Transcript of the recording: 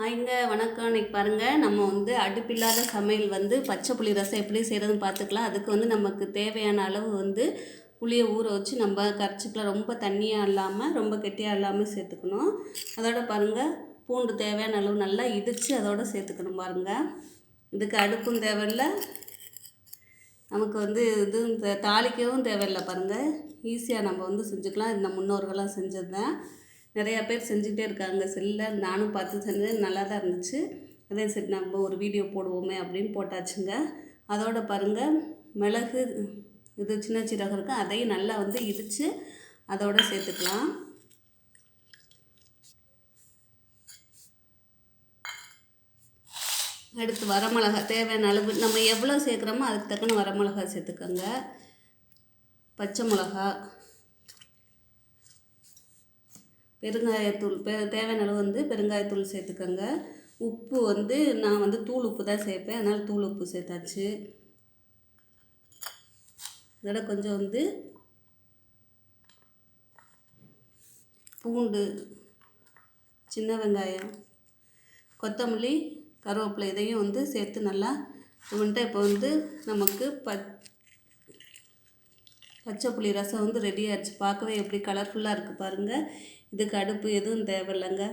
ஹாய்ங்க வணக்கம். இன்றைக்கி பாருங்கள், நம்ம அடுப்பில்லாத சமையல் பச்சை புளி ரசம் எப்படி செய்கிறதுன்னு பார்த்துக்கலாம். அதுக்கு நமக்கு தேவையான அளவு புளியை ஊற வச்சு நம்ம கரைச்சிக்கலாம். ரொம்ப தண்ணியாக இல்லாமல் ரொம்ப கெட்டியாக இல்லாமல் சேர்த்துக்கணும். அதோட பாருங்கள், பூண்டு தேவையான அளவு நல்லா இடித்து அதோடு சேர்த்துக்கணும். பாருங்கள், இதுக்கு அடுப்பும் தேவையில்லை, நமக்கு இது தாளிக்கவும் தேவையில்லை. பாருங்கள், ஈஸியாக நம்ம செஞ்சுக்கலாம். இந்த முன்னோர்களாக செஞ்சதுதான். நிறையா பேர் செஞ்சுக்கிட்டே இருக்காங்க. செல்லில் நானும் பார்த்து செஞ்சேன், நல்லா தான் இருந்துச்சு. அதே சரி நம்ம ஒரு வீடியோ போடுவோமே அப்படின்னு போட்டாச்சுங்க. அதோட பாருங்கள், மிளகு இது சின்ன சீரகம் இருக்குது, அதையும் நல்லா இடித்து அதோடு சேர்த்துக்கலாம். அடுத்து வரமிளகா தேவையான அளவு நம்ம எவ்வளோ சேர்க்குறோமோ அதுக்கு தக்கன வரமிளகா சேர்த்துக்கோங்க. பச்சை மிளகா, பெருங்காயத்தூள் தேவையான அளவு பெருங்காயத்தூள் சேர்த்துக்கோங்க. உப்பு நான் தூள் உப்பு தான் சேர்ப்பேன், அதனால் தூள் உப்பு சேர்த்தாச்சு. இதோட கொஞ்சம் பூண்டு, சின்ன வெங்காயம், கொத்தமல்லி, கருவேப்பிலை இதையும் சேர்த்து நல்லா இப்போ நமக்கு பச்சை புளி ரசம் ரெடி ஆகிடுச்சு. பார்க்கவே எப்படி கலர்ஃபுல்லாக இருக்குது பாருங்கள். இதுக்கு அடுப்பு எதுவும் தேவையில்லைங்க.